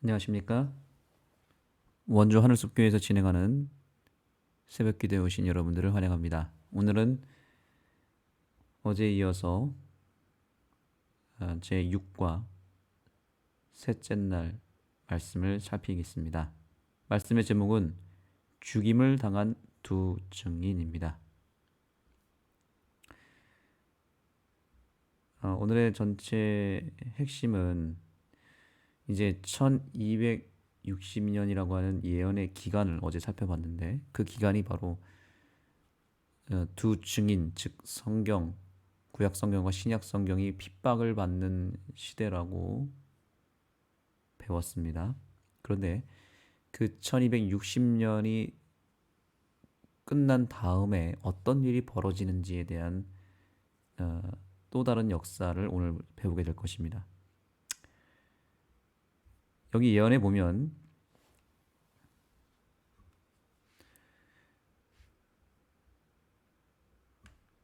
안녕하십니까? 원주 하늘숲교회에서 진행하는 새벽기도에 오신 여러분들을 환영합니다. 오늘은 어제에 이어서 제6과 셋째 날 말씀을 살피겠습니다. 말씀의 제목은 죽임을 당한 두 증인입니다. 오늘의 전체 핵심은 이제 1260년이라고 하는 예언의 기간을 어제 살펴봤는데, 그 기간이 바로 두 증인, 즉 성경, 구약 성경과 신약 성경이 핍박을 받는 시대라고 배웠습니다. 그런데 그 1260년이 끝난 다음에 어떤 일이 벌어지는지에 대한 또 다른 역사를 오늘 배우게 될 것입니다. 여기 예언에 보면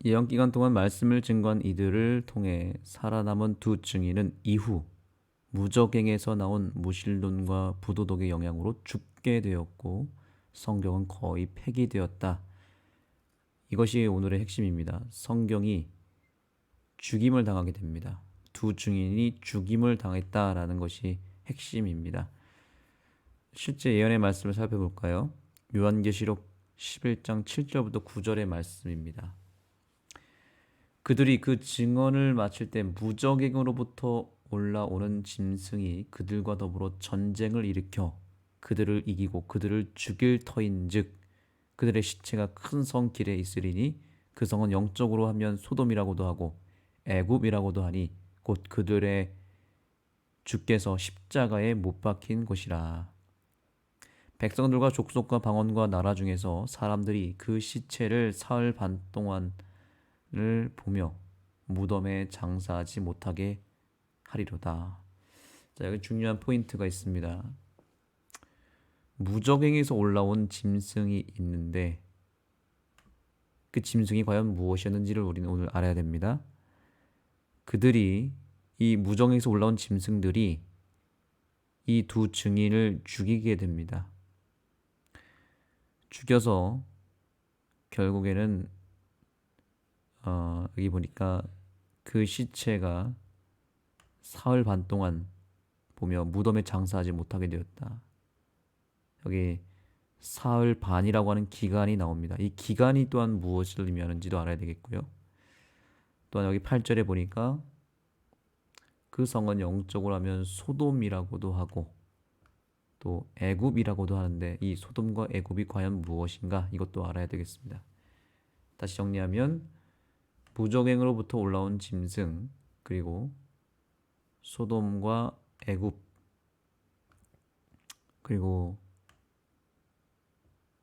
예언 기간 동안 말씀을 증거한 이들을 통해 살아남은 두 증인은 이후 무적행에서 나온 무신론과 부도덕의 영향으로 죽게 되었고 성경은 거의 폐기되었다. 이것이 오늘의 핵심입니다. 성경이 죽임을 당하게 됩니다. 두 증인이 죽임을 당했다라는 것이 핵심입니다. 실제 예언의 말씀을 살펴볼까요? 요한계시록 11장 7절부터 9절의 말씀입니다. 그들이 그 증언을 마칠 때 무적행으로부터 올라오는 짐승이 그들과 더불어 전쟁을 일으켜 그들을 이기고 그들을 죽일 터인즉 그들의 시체가 큰 성 길에 있으리니 그 성은 영적으로 하면 소돔이라고도 하고 애굽이라고도 하니 곧 그들의 주께서 십자가에 못 박힌 곳이라. 백성들과 족속과 방언과 나라 중에서 사람들이 그 시체를 사흘 반 동안을 보며 무덤에 장사하지 못하게 하리로다. 자, 여기 중요한 포인트가 있습니다. 무적행에서 올라온 짐승이 있는데 그 짐승이 과연 무엇이었는지를 우리는 오늘 알아야 됩니다. 이 무적행에서 올라온 짐승들이 이 두 증인을 죽이게 됩니다. 죽여서 결국에는 여기 보니까 그 시체가 사흘 반 동안 보며 무덤에 장사하지 못하게 되었다. 여기 사흘 반이라고 하는 기간이 나옵니다. 이 기간이 또한 무엇을 의미하는지도 알아야 되겠고요. 또한 여기 8절에 보니까 그 성은 영적으로 하면 소돔이라고도 하고 또 애굽이라고도 하는데 이 소돔과 애굽이 과연 무엇인가, 이것도 알아야 되겠습니다. 다시 정리하면 무적행으로부터 올라온 짐승, 그리고 소돔과 애굽, 그리고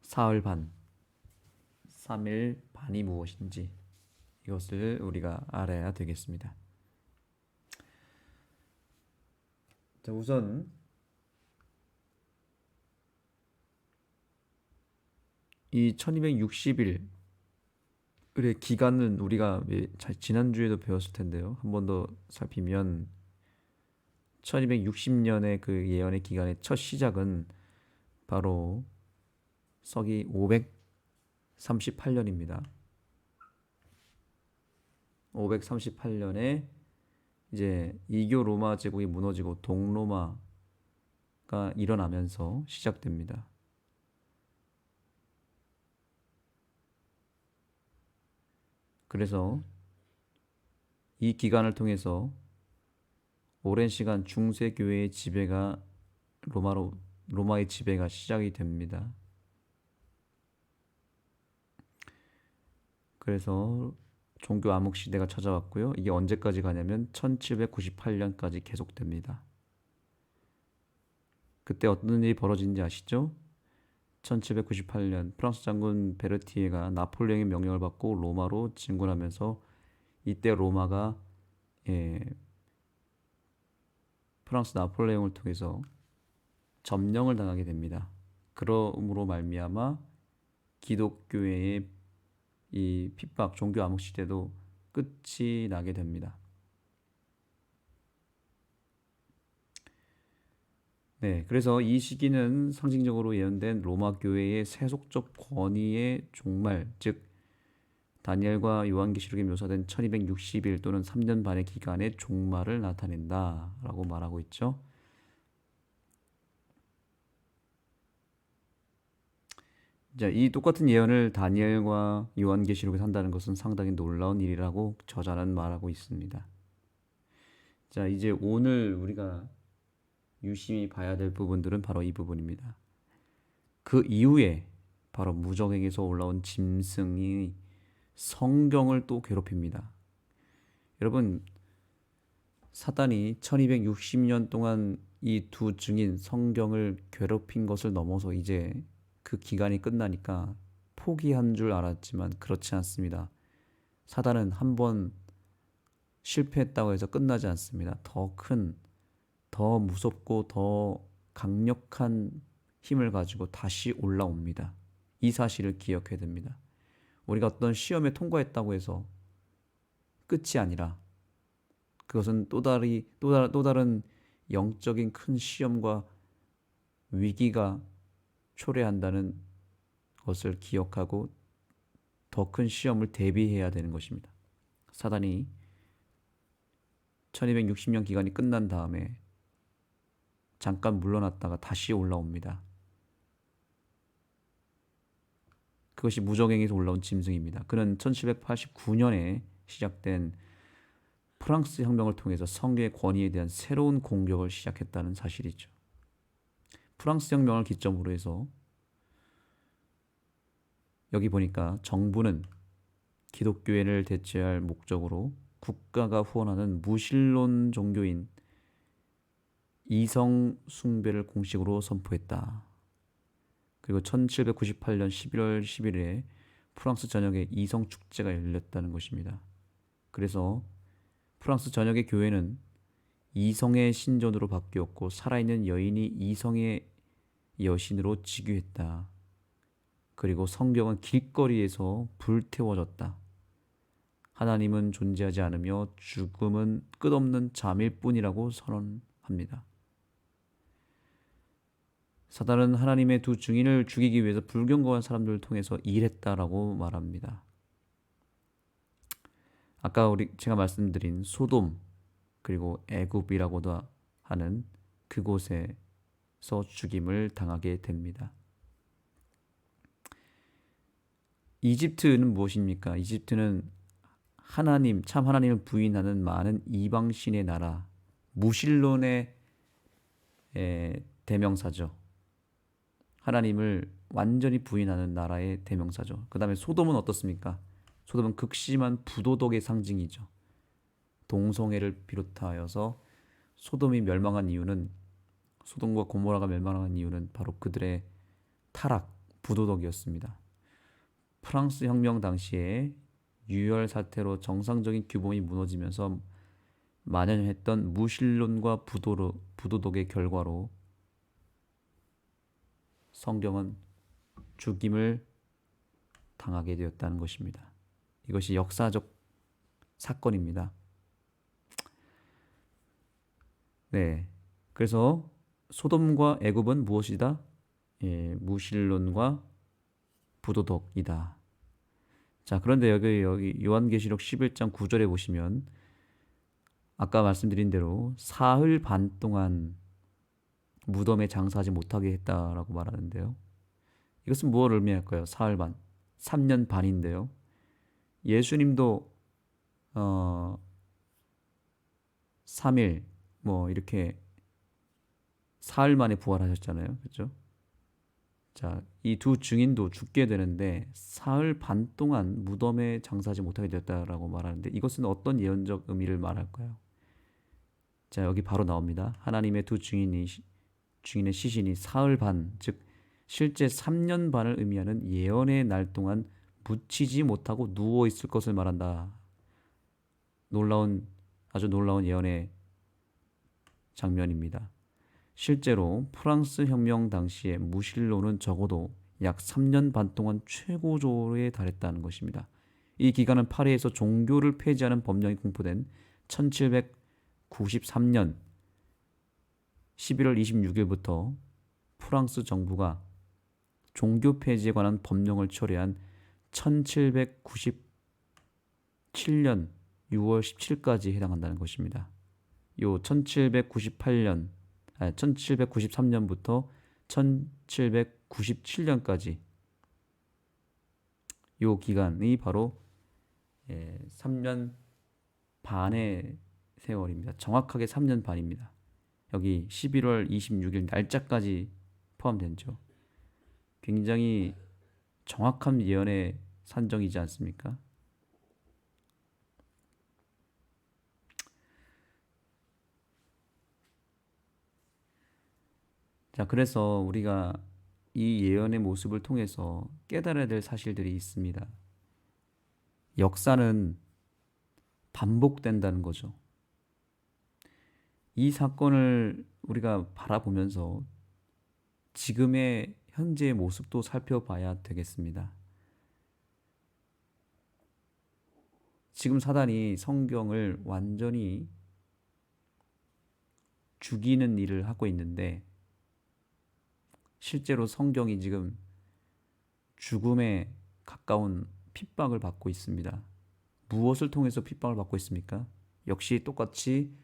사흘 반, 3일 반이 무엇인지 이것을 우리가 알아야 되겠습니다. 자, 우선 이 1260일의 기간은 우리가 지난주에도 배웠을 텐데요. 한 번 더 살피면 1260년의 그 예언의 기간의 첫 시작은 바로 서기 538년입니다. 538년에 이제 이교 로마 제국이 무너지고 동로마가 일어나면서 시작됩니다. 그래서 이 기간을 통해서 오랜 시간 중세 교회의 지배가 로마의 지배가 시작이 됩니다. 그래서 종교 암흑 시대가 찾아왔고요. 이게 언제까지 가냐면 1798년까지 계속됩니다. 그때 어떤 일이 벌어진지 아시죠? 1798년 프랑스 장군 베르티에가 나폴레옹의 명령을 받고 로마로 진군하면서 이때 로마가 프랑스 나폴레옹을 통해서 점령을 당하게 됩니다. 그러므로 말미암아 기독교회의 이 핍박, 종교 암흑 시대도 끝이 나게 됩니다. 네, 그래서 이 시기는 상징적으로 예언된 로마 교회의 세속적 권위의 종말, 즉 다니엘과 요한계시록에 묘사된 1260일 또는 3년 반의 기간의 종말을 나타낸다라고 말하고 있죠. 자, 이 똑같은 예언을 다니엘과 요한계시록에 한다는 것은 상당히 놀라운 일이라고 저자는 말하고 있습니다. 자, 이제 오늘 우리가 유심히 봐야 될 부분들은 바로 이 부분입니다. 그 이후에 바로 무적행에서 올라온 짐승이 성경을 또 괴롭힙니다. 여러분, 사단이 1260년 동안 이 두 증인 성경을 괴롭힌 것을 넘어서 이제 그 기간이 끝나니까 포기한 줄 알았지만 그렇지 않습니다. 사단은 한번 실패했다고 해서 끝나지 않습니다. 더 큰, 더 무섭고 더 강력한 힘을 가지고 다시 올라옵니다. 이 사실을 기억해야 됩니다. 우리가 어떤 시험에 통과했다고 해서 끝이 아니라 그것은 또 다른 영적인 큰 시험과 위기가 초래한다는 것을 기억하고 더 큰 시험을 대비해야 되는 것입니다. 사단이 1260년 기간이 끝난 다음에 잠깐 물러났다가 다시 올라옵니다. 그것이 무적행에서 올라온 짐승입니다. 그는 1789년에 시작된 프랑스 혁명을 통해서 성경의 권위에 대한 새로운 공격을 시작했다는 사실이죠. 프랑스 혁명을 기점으로 해서 여기 보니까 정부는 기독교회를 대체할 목적으로 국가가 후원하는 무신론 종교인 이성 숭배를 공식으로 선포했다. 그리고 1798년 11월 10일에 프랑스 전역에 이성 축제가 열렸다는 것입니다. 그래서 프랑스 전역의 교회는 이성의 신전으로 바뀌었고 살아있는 여인이 이성의 여신으로 즉위했다. 그리고 성경은 길거리에서 불태워졌다. 하나님은 존재하지 않으며 죽음은 끝없는 잠일 뿐이라고 선언합니다. 사단은 하나님의 두 증인을 죽이기 위해서 불경거한 사람들을 통해서 일했다라고 말합니다. 아까 제가 말씀드린 소돔 그리고 애굽이라고도 하는 그곳에서 죽임을 당하게 됩니다. 이집트는 무엇입니까? 이집트는 참 하나님을 부인하는 많은 이방신의 나라, 무신론의 대명사죠. 하나님을 완전히 부인하는 나라의 대명사죠. 그 다음에 소돔은 어떻습니까? 소돔은 극심한 부도덕의 상징이죠. 동성애를 비롯하여서 소돔과 고모라가 멸망한 이유는 바로 그들의 타락, 부도덕이었습니다. 프랑스 혁명 당시에 유혈 사태로 정상적인 규범이 무너지면서 만연했던 무신론과 부도덕의 결과로 성경은 죽임을 당하게 되었다는 것입니다. 이것이 역사적 사건입니다. 네, 그래서 소돔과 애굽은 무엇이다? 무신론과 부도덕이다. 자, 그런데 여기 요한계시록 11장 9절에 보시면 아까 말씀드린 대로 사흘 반 동안 무덤에 장사하지 못하게 했다라고 말하는데요. 이것은 무엇을 의미할까요? 사흘 반, 3년 반인데요. 예수님도 3일 이렇게 사흘 만에 부활하셨잖아요. 그렇죠? 자, 이 두 증인도 죽게 되는데 사흘 반 동안 무덤에 장사하지 못하게 되었다라고 말하는데 이것은 어떤 예언적 의미를 말할까요? 자, 여기 바로 나옵니다. 하나님의 두 증인의 시신이 사흘 반, 즉 실제 3년 반을 의미하는 예언의 날 동안 묻히지 못하고 누워 있을 것을 말한다. 아주 놀라운 예언의 장면입니다. 실제로 프랑스 혁명 당시에 무신론은 적어도 약 3년 반 동안 최고조에 달했다는 것입니다. 이 기간은 파리에서 종교를 폐지하는 법령이 공포된 1793년 11월 26일부터 프랑스 정부가 종교 폐지에 관한 법령을 처리한 1797년 6월 17일까지 해당한다는 것입니다. 요 1793년부터 1797년까지 요 기간이 바로 3년 반의 세월입니다. 정확하게 3년 반입니다. 여기 11월 26일 날짜까지 포함되죠. 굉장히 정확한 예언의 산정이지 않습니까? 자, 그래서 우리가 이 예언의 모습을 통해서 깨달아야 될 사실들이 있습니다. 역사는 반복된다는 거죠. 이 사건을 우리가 바라보면서 지금의 현재의 모습도 살펴봐야 되겠습니다. 지금 사단이 성경을 완전히 죽이는 일을 하고 있는데 실제로 성경이 지금 죽음에 가까운 핍박을 받고 있습니다. 무엇을 통해서 핍박을 받고 있습니까? 역시 똑같이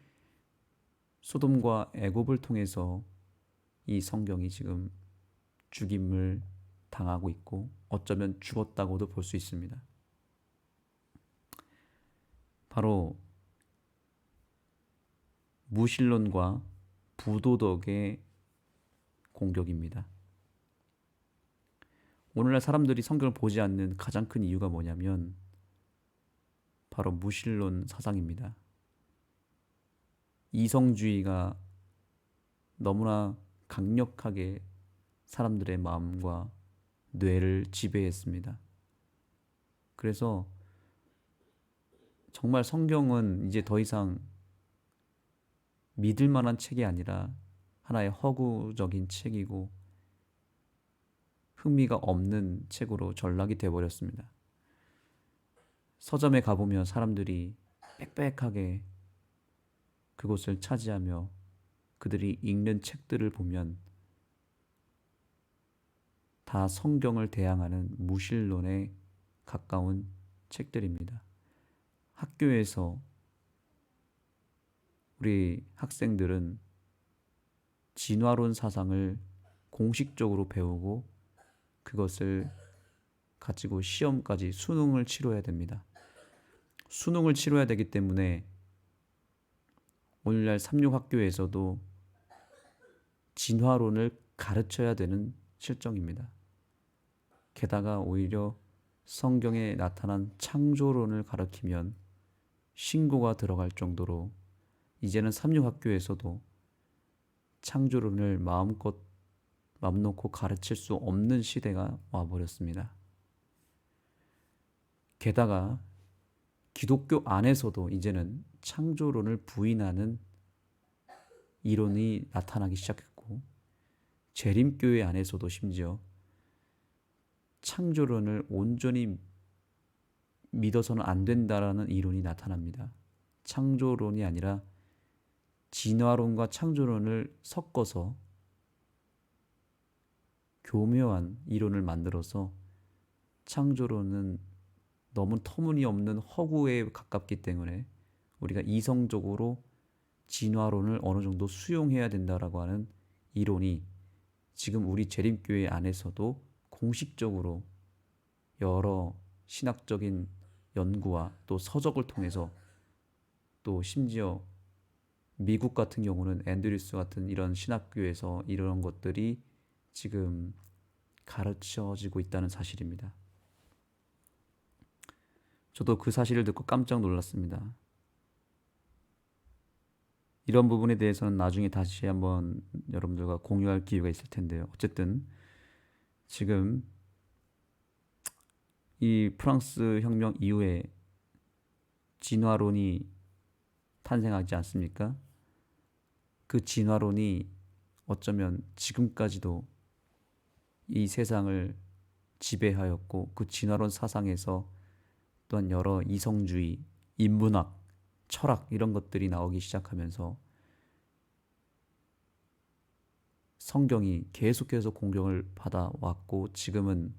소돔과 애굽을 통해서 이 성경이 지금 죽임을 당하고 있고 어쩌면 죽었다고도 볼 수 있습니다. 바로 무신론과 부도덕의 공격입니다. 오늘날 사람들이 성경을 보지 않는 가장 큰 이유가 뭐냐면 바로 무신론 사상입니다. 이성주의가 너무나 강력하게 사람들의 마음과 뇌를 지배했습니다. 그래서 정말 성경은 이제 더 이상 믿을 만한 책이 아니라 하나의 허구적인 책이고 흥미가 없는 책으로 전락이 되어버렸습니다. 서점에 가보면 사람들이 빽빽하게 그곳을 차지하며 그들이 읽는 책들을 보면 다 성경을 대항하는 무신론에 가까운 책들입니다. 학교에서 우리 학생들은 진화론 사상을 공식적으로 배우고 그것을 가지고 시험까지 수능을 치러야 됩니다. 수능을 치러야 되기 때문에 오늘날 삼육학교에서도 진화론을 가르쳐야 되는 실정입니다. 게다가 오히려 성경에 나타난 창조론을 가르치면 신고가 들어갈 정도로 이제는 삼육학교에서도 창조론을 마음껏 맘 놓고 가르칠 수 없는 시대가 와버렸습니다. 게다가 기독교 안에서도 이제는 창조론을 부인하는 이론이 나타나기 시작했고 재림교회 안에서도 심지어 창조론을 온전히 믿어서는 안 된다라는 이론이 나타납니다. 창조론이 아니라 진화론과 창조론을 섞어서 교묘한 이론을 만들어서 창조론은 너무 터무니없는 허구에 가깝기 때문에 우리가 이성적으로 진화론을 어느 정도 수용해야 된다라고 하는 이론이 지금 우리 재림교회 안에서도 공식적으로 여러 신학적인 연구와 또 서적을 통해서 또 심지어 미국 같은 경우는 앤드류스 같은 이런 신학교에서 이런 것들이 지금 가르쳐지고 있다는 사실입니다. 저도 그 사실을 듣고 깜짝 놀랐습니다. 이런 부분에 대해서는 나중에 다시 한번 여러분들과 공유할 기회가 있을 텐데요. 어쨌든 지금 이 프랑스 혁명 이후에 진화론이 탄생하지 않습니까? 그 진화론이 어쩌면 지금까지도 이 세상을 지배하였고 그 진화론 사상에서 또한 여러 이성주의, 인문학, 철학 이런 것들이 나오기 시작하면서 성경이 계속해서 공경을 받아왔고 지금은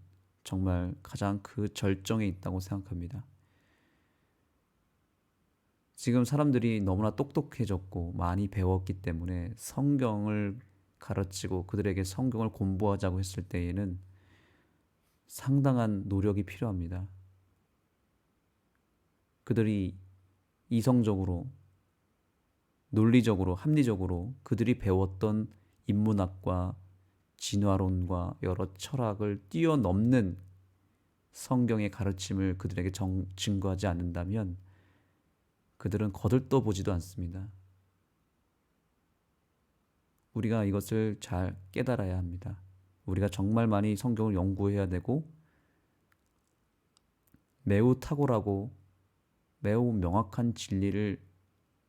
정말 가장 그 절정에 있다고 생각합니다. 지금 사람들이 너무나 똑똑해졌고 많이 배웠기 때문에 성경을 가르치고 그들에게 성경을 공부하자고 했을 때에는 상당한 노력이 필요합니다. 그들이 이성적으로, 논리적으로, 합리적으로 그들이 배웠던 인문학과 진화론과 여러 철학을 뛰어넘는 성경의 가르침을 그들에게 증거하지 않는다면 그들은 거들떠보지도 않습니다. 우리가 이것을 잘 깨달아야 합니다. 우리가 정말 많이 성경을 연구해야 되고 매우 탁월하고 매우 명확한 진리를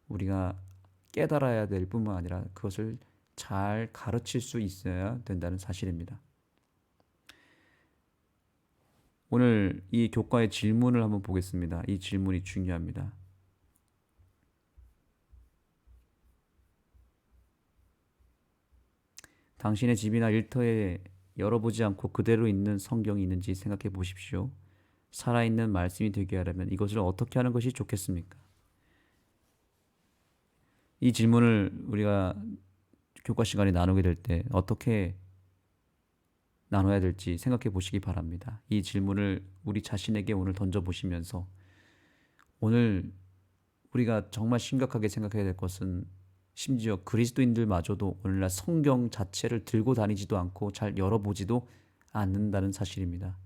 우리가 깨달아야 될 뿐만 아니라 그것을 잘 가르칠 수 있어야 된다는 사실입니다. 오늘 이 교과의 질문을 한번 보겠습니다. 이 질문이 중요합니다. 당신의 집이나 일터에 열어보지 않고 그대로 있는 성경이 있는지 생각해 보십시오. 살아있는 말씀이 되게 하려면 이것을 어떻게 하는 것이 좋겠습니까? 이 질문을 우리가 교과 시간에 나누게 될 때 어떻게 나눠야 될지 생각해 보시기 바랍니다. 이 질문을 우리 자신에게 오늘 던져보시면서 오늘 우리가 정말 심각하게 생각해야 될 것은 심지어 그리스도인들마저도 오늘날 성경 자체를 들고 다니지도 않고 잘 열어보지도 않는다는 사실입니다.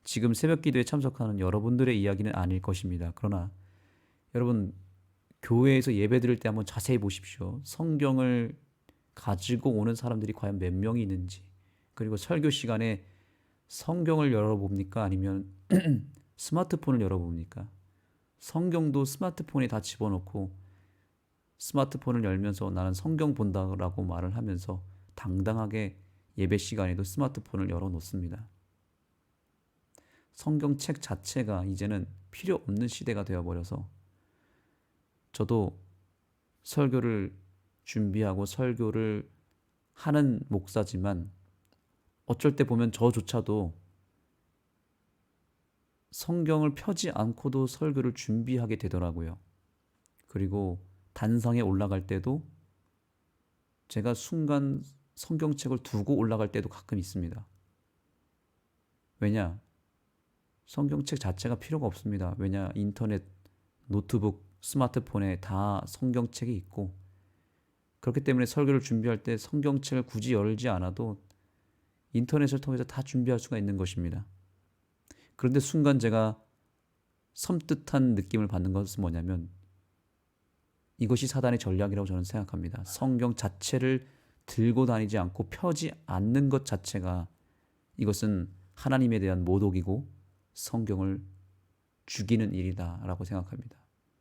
지금 새벽 기도에 참석하는 여러분들의 이야기는 아닐 것입니다. 그러나 여러분 교회에서 예배 드릴 때 한번 자세히 보십시오. 성경을 가지고 오는 사람들이 과연 몇 명이 있는지, 그리고 설교 시간에 성경을 열어봅니까? 아니면 스마트폰을 열어봅니까? 성경도 스마트폰에 다 집어넣고 스마트폰을 열면서 나는 성경 본다라고 말을 하면서 당당하게 예배 시간에도 스마트폰을 열어놓습니다. 성경책 자체가 이제는 필요 없는 시대가 되어버려서 저도 설교를 준비하고 설교를 하는 목사지만 어쩔 때 보면 저조차도 성경을 펴지 않고도 설교를 준비하게 되더라고요. 그리고 단상에 올라갈 때도 제가 순간 성경책을 두고 올라갈 때도 가끔 있습니다. 왜냐? 성경책 자체가 필요가 없습니다. 왜냐? 인터넷, 노트북, 스마트폰에 다 성경책이 있고 그렇기 때문에 설교를 준비할 때 성경책을 굳이 열지 않아도 인터넷을 통해서 다 준비할 수가 있는 것입니다. 그런데 순간 제가 섬뜩한 느낌을 받는 것은 뭐냐면 이것이 사단의 전략이라고 저는 생각합니다. 성경 자체를 들고 다니지 않고 펴지 않는 것 자체가 이것은 하나님에 대한 모독이고 성경을 죽이는 일이다라고 생각합니다.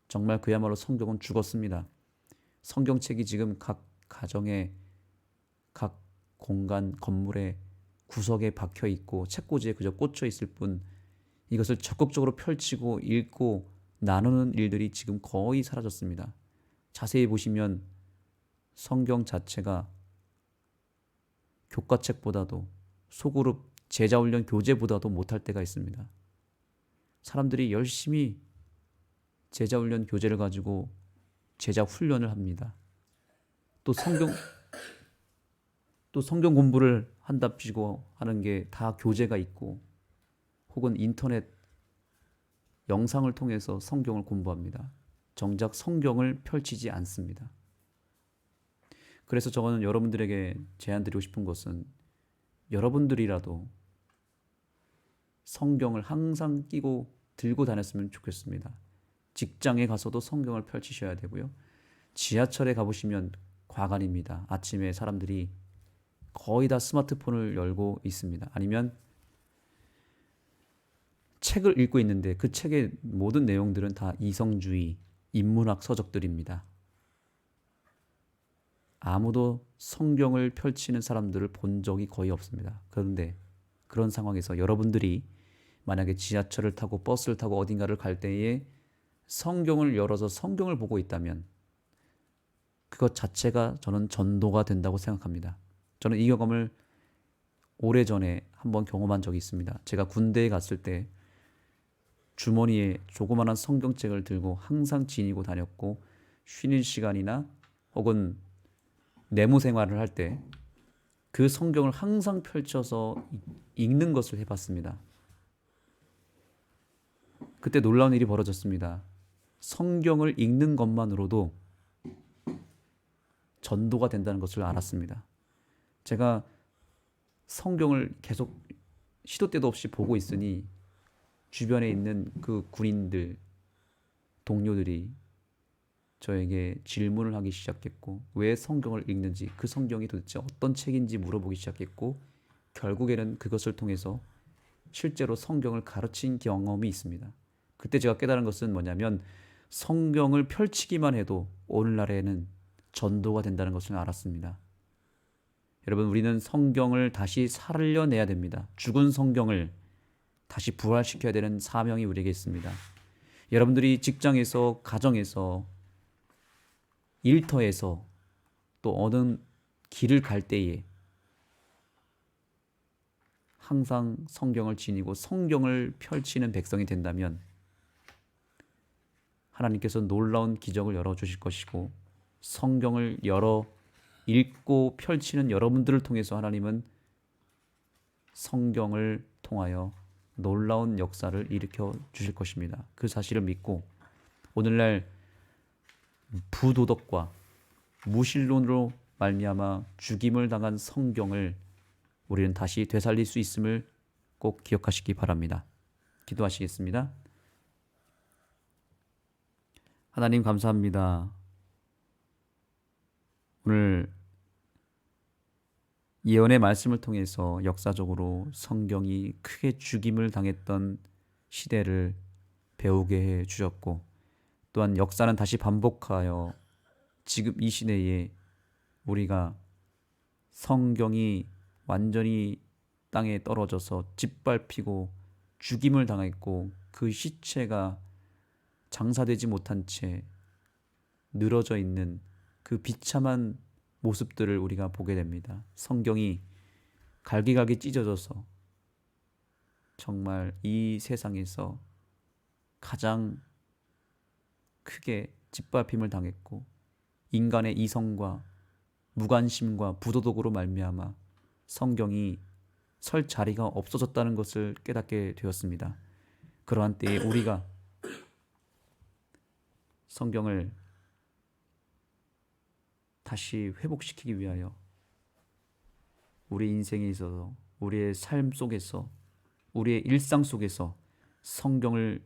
정말 그야말로 성경은 죽었습니다. 성경책이 지금 각 가정에 각 공간 건물에 구석에 박혀 있고 책꽂이에 그저 꽂혀 있을 뿐 이것을 적극적으로 펼치고 읽고 나누는 일들이 지금 거의 사라졌습니다. 자세히 보시면 성경 자체가 교과책보다도 소그룹 제자훈련 교재보다도 못할 때가 있습니다. 사람들이 열심히 제자훈련 교재를 가지고 제자훈련을 합니다. 또 성경 공부를 한답시고 하는 게 다 교재가 있고 혹은 인터넷 영상을 통해서 성경을 공부합니다. 정작 성경을 펼치지 않습니다. 그래서 저는 여러분들에게 제안드리고 싶은 것은 여러분들이라도 성경을 항상 끼고 들고 다녔으면 좋겠습니다. 직장에 가서도 성경을 펼치셔야 되고요. 지하철에 가보시면 과간입니다. 아침에 사람들이 거의 다 스마트폰을 열고 있습니다. 아니면 책을 읽고 있는데 그 책의 모든 내용들은 다 이성주의, 인문학 서적들입니다. 아무도 성경을 펼치는 사람들을 본 적이 거의 없습니다. 그런데 그런 상황에서 여러분들이 만약에 지하철을 타고 버스를 타고 어딘가를 갈 때에 성경을 열어서 성경을 보고 있다면 그것 자체가 저는 전도가 된다고 생각합니다. 저는 이 경험을 오래전에 한번 경험한 적이 있습니다. 제가 군대에 갔을 때 주머니에 조그마한 성경책을 들고 항상 지니고 다녔고, 쉬는 시간이나 혹은 내무 생활을 할 때 그 성경을 항상 펼쳐서 읽는 것을 해봤습니다. 그때 놀라운 일이 벌어졌습니다. 성경을 읽는 것만으로도 전도가 된다는 것을 알았습니다. 제가 성경을 계속 시도 때도 없이 보고 있으니 주변에 있는 그 군인들, 동료들이 저에게 질문을 하기 시작했고, 왜 성경을 읽는지, 그 성경이 도대체 어떤 책인지 물어보기 시작했고, 결국에는 그것을 통해서 실제로 성경을 가르친 경험이 있습니다. 그때 제가 깨달은 것은 뭐냐면, 성경을 펼치기만 해도 오늘날에는 전도가 된다는 것을 알았습니다. 여러분, 우리는 성경을 다시 살려내야 됩니다. 죽은 성경을 다시 부활시켜야 되는 사명이 우리에게 있습니다. 여러분들이 직장에서, 가정에서, 일터에서, 또 어느 길을 갈 때에 항상 성경을 지니고 성경을 펼치는 백성이 된다면 하나님께서 놀라운 기적을 열어주실 것이고, 성경을 열어 읽고 펼치는 여러분들을 통해서 하나님은 성경을 통하여 놀라운 역사를 일으켜 주실 것입니다. 그 사실을 믿고 오늘날 부도덕과 무신론으로 말미암아 죽임을 당한 성경을 우리는 다시 되살릴 수 있음을 꼭 기억하시기 바랍니다. 기도하시겠습니다. 하나님 감사합니다. 오늘 예언의 말씀을 통해서 역사적으로 성경이 크게 죽임을 당했던 시대를 배우게 해 주셨고, 또한 역사는 다시 반복하여 지금 이 시대에 우리가 성경이 완전히 땅에 떨어져서 짓밟히고 죽임을 당했고 그 시체가 장사되지 못한 채 늘어져 있는 그 비참한 모습들을 우리가 보게 됩니다. 성경이 갈기갈기 찢어져서 정말 이 세상에서 가장 크게 짓밟힘을 당했고, 인간의 이성과 무관심과 부도덕으로 말미암아 성경이 설 자리가 없어졌다는 것을 깨닫게 되었습니다. 그러한 때에 우리가 성경을 다시 회복시키기 위하여 우리 인생에 있어서, 우리의 삶 속에서, 우리의 일상 속에서 성경을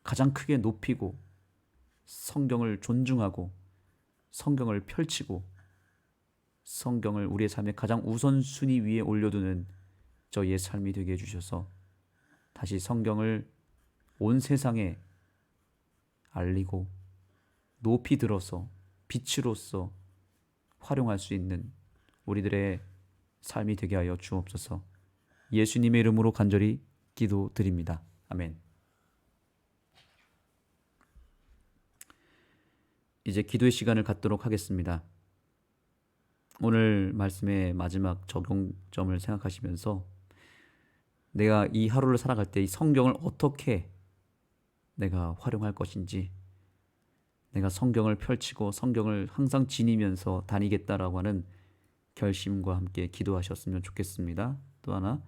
가장 크게 높이고 성경을 존중하고 성경을 펼치고 성경을 우리의 삶의 가장 우선순위 위에 올려두는 저희의 삶이 되게 해주셔서 다시 성경을 온 세상에 알리고 높이 들어서 빛으로서 활용할 수 있는 우리들의 삶이 되게 하여 주옵소서. 예수님의 이름으로 간절히 기도드립니다. 아멘. 이제 기도의 시간을 갖도록 하겠습니다. 오늘 말씀의 마지막 적용점을 생각하시면서 내가 이 하루를 살아갈 때 이 성경을 어떻게 내가 활용할 것인지, 내가 성경을 펼치고 성경을 항상 지니면서 다니겠다라고 하는 결심과 함께 기도하셨으면 좋겠습니다. 또 하나,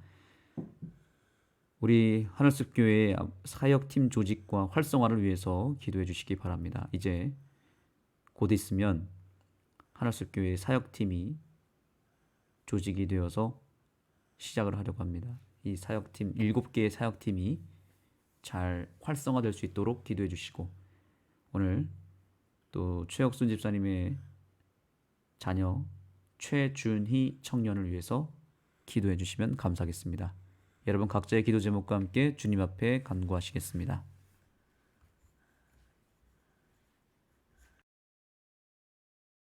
우리 하늘숲 교회의 사역팀 조직과 활성화를 위해서 기도해 주시기 바랍니다. 이제 곧 있으면 하늘숲 교회의 사역팀이 조직이 되어서 시작을 하려고 합니다. 이 사역팀 7개의 사역팀이 잘 활성화될 수 있도록 기도해 주시고, 오늘 또 최혁순 집사님의 자녀 최준희 청년을 위해서 기도해 주시면 감사하겠습니다. 여러분 각자의 기도 제목과 함께 주님 앞에 간구하시겠습니다.